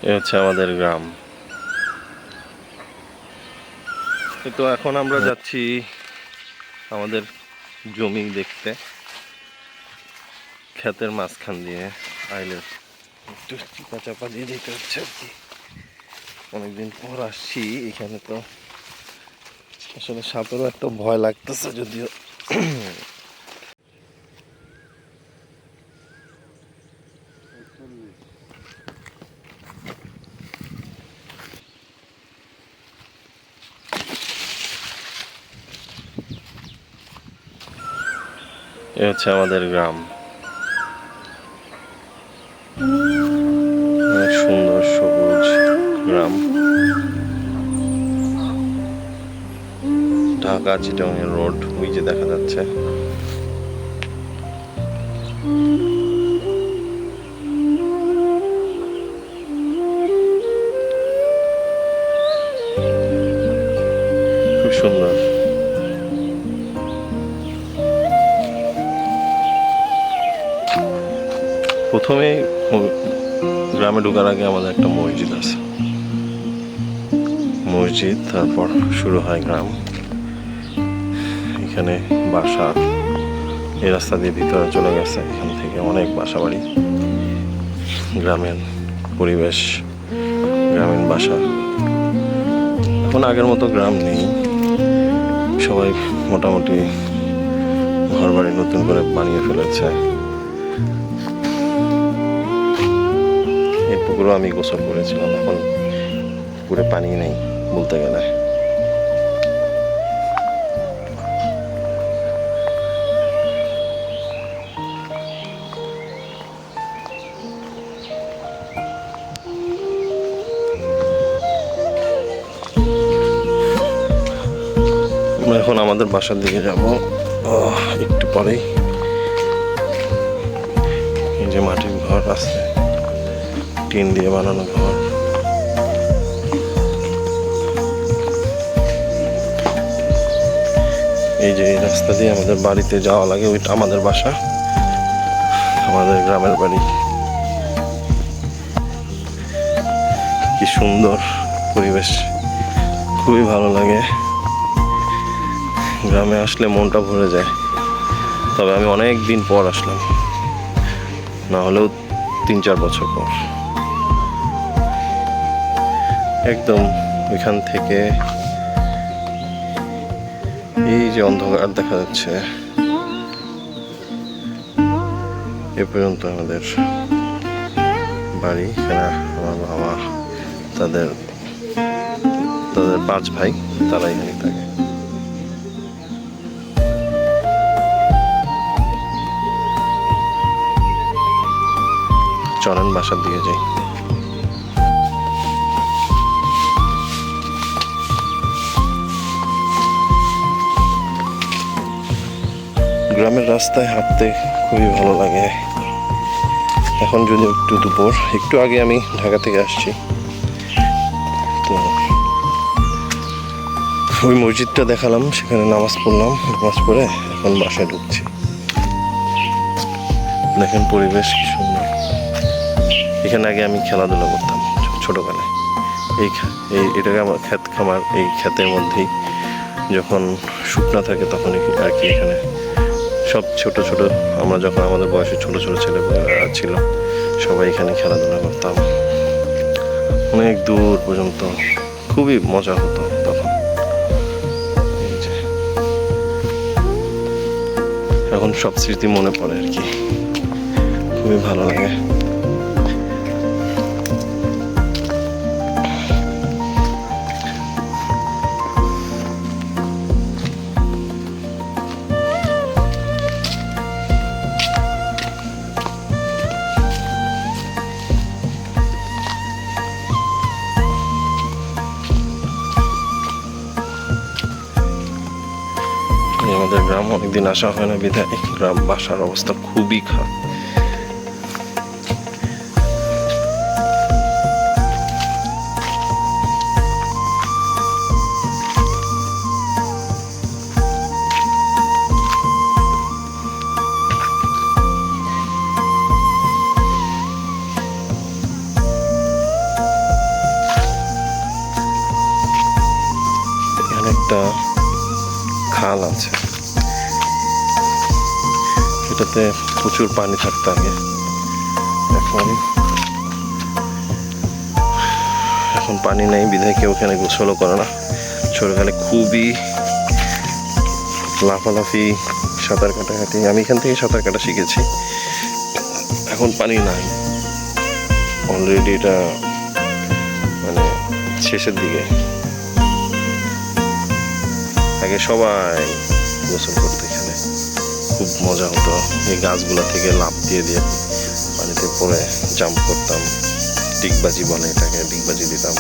এ হচ্ছে আমাদের গ্রাম। তো এখন আমরা যাচ্ছি আমাদের জমি দেখতে, ক্ষেতের মাঝখান দিয়ে আইলে একটু চিপা চাপা দিয়ে যেতে হচ্ছে আর কি। অনেকদিন পর আসছি এখানে, তো আসলে সাপেরও একটা ভয় লাগতেছে যদিও। এ হচ্ছে আমাদের গ্রাম, অনেক সুন্দর সবুজ গ্রাম। ঢাকা চিটাগাং রোড ওই যে দেখা যাচ্ছে। খুব সুন্দর। প্রথমে গ্রামে ঢোকার আগে আমাদের একটা মসজিদ আছে, মসজিদ, তারপর শুরু হয় গ্রাম। এখানে বাসা, এই রাস্তা দিয়ে ভিতরে চলে গেছে, এখান থেকে অনেক বাসা বাড়ি, গ্রামের পরিবেশ, গ্রামীণ বাসা। এখন আগের মতো গ্রাম নেই, সবাই মোটামুটি ঘর বাড়ি নতুন করে বানিয়ে ফেলেছে। এই পুকুরও আমি গোসল করেছিলাম, এখন পুকুরে পানি নেই বলতে গেলে। আমরা এখন আমাদের বাসার দিকে যাব একটু পরেই। এই যে মাটির ঘর আছে, টিন দিয়ে বানানো ঘর। এই যে এই রাস্তা দিয়ে আমাদের বাড়িতে যাওয়া লাগে, ওইটা আমাদের বাসা, আমাদের গ্রামের বাড়ি। কি সুন্দর পরিবেশ, খুবই ভালো লাগে। গ্রামে আসলে মনটা ভরে যায়। তবে আমি অনেক দিন পর আসলাম, না হলেও 3-4 বছর পর। একদম ওইখান থেকে এই যে অন্ধকার দেখা যাচ্ছে, এ পর্যন্ত আমাদের বাড়ি। এখানে আমার বাবা, তাদের 5 ভাই, তারা এখানে থাকে। চলেন বাসার দিকে যাই। গ্রামের রাস্তায় হাঁটতে খুবই ভালো লাগে। এখন যদি একটু দুপুর, একটু আগে আমি ঢাকা থেকে আসছি, তো ওই মসজিদটা দেখালাম, সেখানে নামাজ পড়লাম, নামাজ পড়ে এখন বাসায় ঢুকছি। দেখেন পরিবেশ কি সুন্দর। এখানে আগে আমি খেলাধুলা করতাম ছোটবেলায়। এটাকে আমার ক্ষেত খামার, এই ক্ষেতের মধ্যেই যখন শুকনা থাকে তখন আর কি এখানে সব ছোট ছোট, আমরা যখন আমাদের বয়সে ছোট ছোট ছেলেমেয়েরা ছিল সবাই এখানে খেলাধুলা করতাম অনেক দূর পর্যন্ত। খুবই মজা হতো তখন। এখন সব স্মৃতি মনে পড়ে আর কি, খুবই ভালো লাগে। আমাদের গ্রাম অনেকদিন আসা হয় না বিধায় গ্রাম বাসার অবস্থা খুবই খারাপ। একটা খাল আছে, এটাতে প্রচুর পানি থাকতো আগে। এখন পানি নেই, বিধায় কেউ এখানে গোসলও করে না। ছোটকালে খুবই লাফালাফি, সাঁতার কাটাকাটি, আমি এখান থেকে সাঁতার কাটা শিখেছি। এখন পানি নাই, অলরেডি এটা মানে শেষের দিকে। আগে সবাই গোসল করতে এখানে, খুব মজা হতো। এই গাছগুলা থেকে লাফ দিয়ে দিয়ে পানিতে পড়ে জাম্প করতাম, ডিগবাজি বলে এটাকে, ডিগবাজি দিতাম।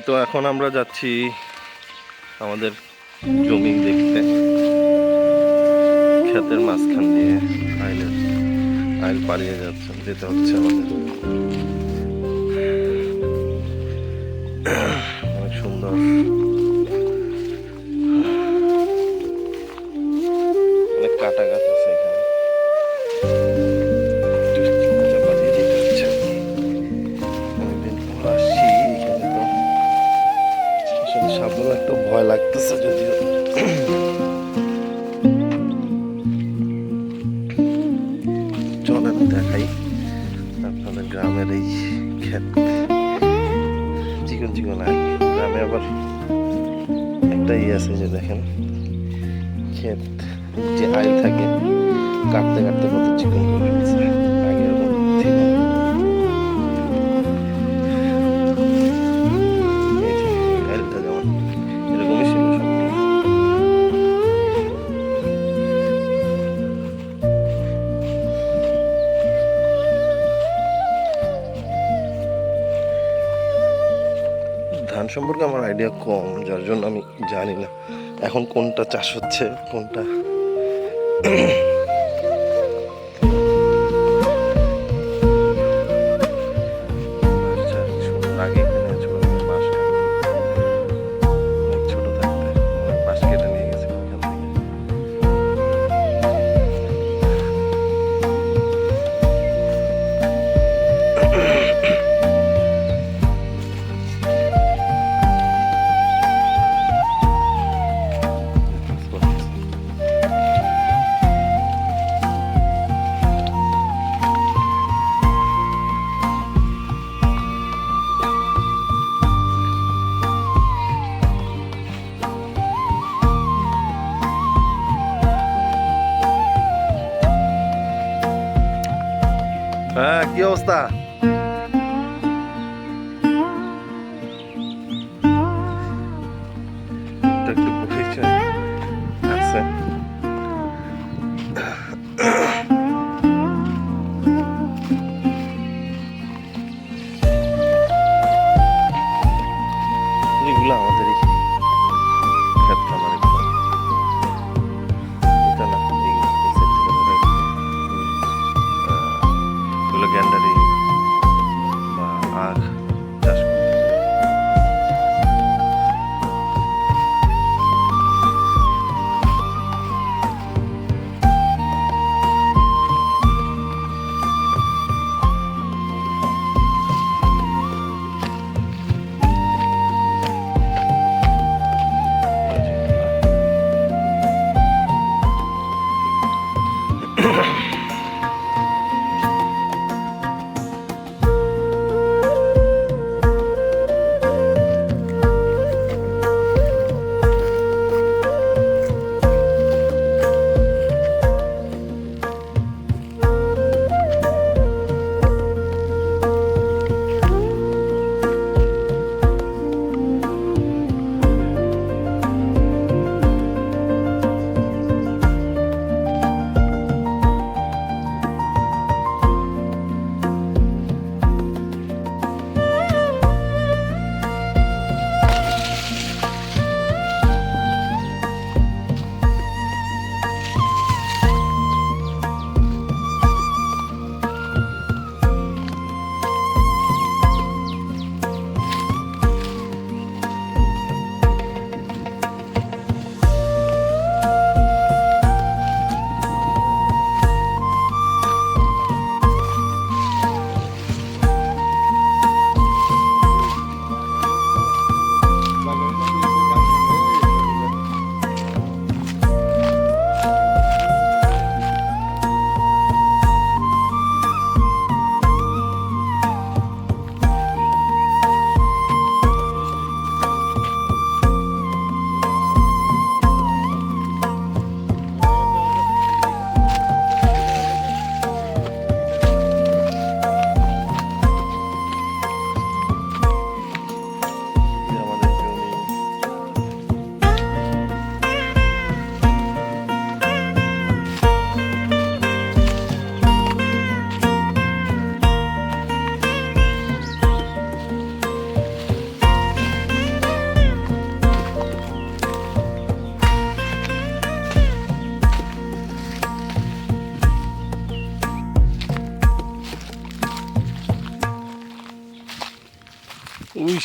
তো এখন আমরা যাচ্ছি আমাদের জমি দেখতে, ক্ষেতের মাঝখান দিয়ে আইল পাড়িয়ে যেতে হচ্ছে আমাদের। অনেক সুন্দর, অনেক কাটা গাছ আছে এখানে। অনেকদিন পর আসছি এখানে, তো আসলে সামনে একটু ভয় লাগতেছে যদিও। চলেন দেখাই আপনাদের গ্রামের এই ক্ষেত, চিকন চিকন আইল। গ্রামে আবার একটা আছে যে দেখেন, ক্ষেত যে আইল থাকে কাটতে কাটতে কত চিকন করে ফেলছে, আগে এরকম ছিল না। এই যে আইলটা যেমন এরকমই ছিল সব। ধান সম্পর্কে আমার আইডিয়া কম, যার জন্য আমি জানি না এখন কোনটা চাষ হচ্ছে কোনটা। আগে এখানে ছোট বাঁশ অনেক ছোট থাকতে অনেক বাঁশ কেটে নিয়ে গেছে ওখান থেকে। হ্যাঁ, কি অবস্থা? একটু পরিচয় আছে। এগুলো আমাদের ক্ষেত খামার, এটা না এগুলো গ্যান্ডারি বা আখ চাষ করতে।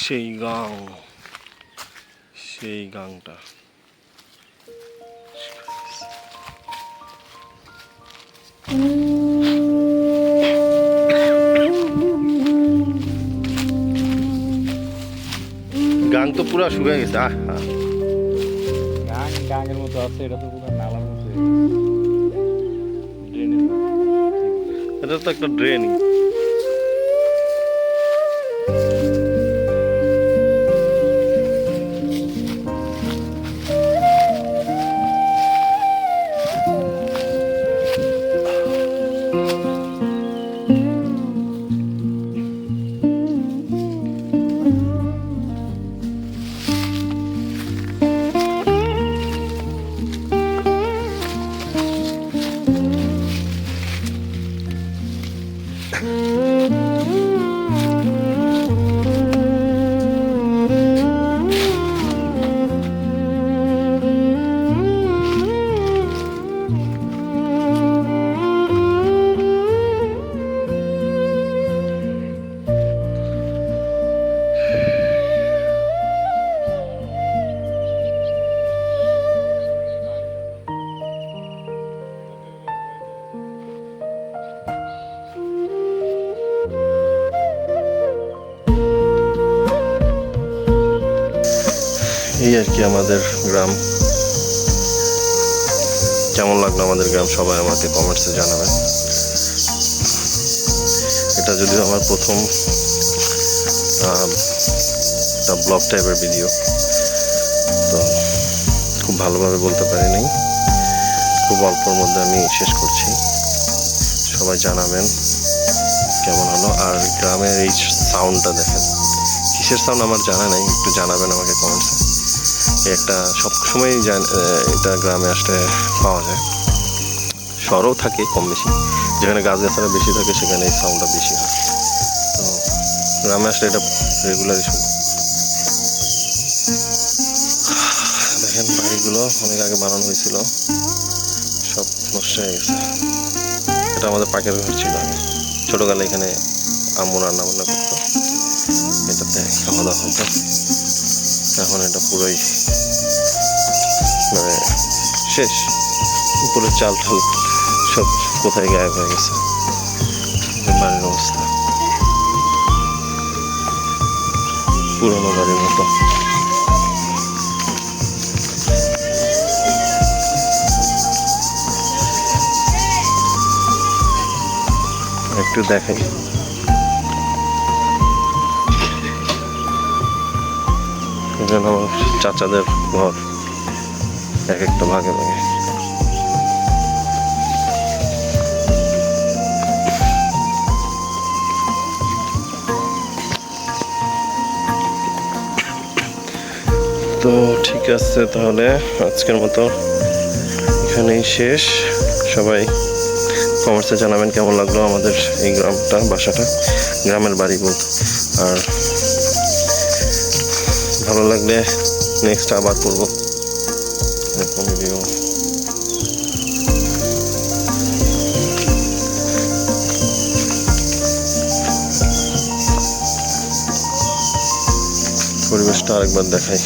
সেই গাং, সেই গাংটা। গাং তো পুরা শুকিয়ে গেছে। গাং গাঙের মতো আছে, এটা তো পুরো নালার মতো। এটা তো একটা ড্রেনই। এই আর কি আমাদের গ্রাম। কেমন লাগলো আমাদের গ্রাম সবাই আমাকে কমেন্টসে জানাবেন। এটা যদিও আমার প্রথম একটা ব্লগ টাইপের ভিডিও, তো খুব ভালোভাবে বলতে পারি নাই, খুব অল্পর মধ্যে আমি শেষ করছি। সবাই জানাবেন কেমন হলো। আর গ্রামের এই সাউন্ডটা দেখেন, কিসের সাউন্ড আমার জানা নাই, একটু জানাবেন আমাকে কমেন্টসে। একটা সবসময় এটা গ্রামে আসলে পাওয়া যায়, শহরেও থাকে কম বেশি, যেখানে গাছগাছালা বেশি থাকে সেখানে এই সাউন্ডটা বেশি হয়। তো গ্রামে আসলে এটা রেগুলারই শুনি। দেখেন বাড়িগুলো অনেক আগে বানানো হয়েছিল, সব নষ্ট হয়ে গেছে। এটা আমাদের পাকের ঘর ছিল। আমি ছোটোকালে এখানে আম্মু রান্না বান্না করতো, এটাতে খাওয়া দাওয়া হতো। এখন এটা পুরোই মানে শেষ, উপরে চাল ঠাল সব কোথায় গায়েব হয়ে গেছে। বাড়ির অবস্থা পুরোনো বাড়ির মতো। একটু দেখাই, এখানে আমার চাচাদের ঘর, এক একটা ভাগে ভাগে। তো ঠিক আছে, তাহলে আজকের মতো এখানেই শেষ। সবাই কমেন্টসে জানাবেন কেমন লাগলো আমাদের এই গ্রামটা, বাসাটা, গ্রামের বাড়ি বলতে। আর ভালো লাগলে নেক্সট আবার করবো এরকম ভিডিও। পরিবেশটা আরেকবার দেখাই।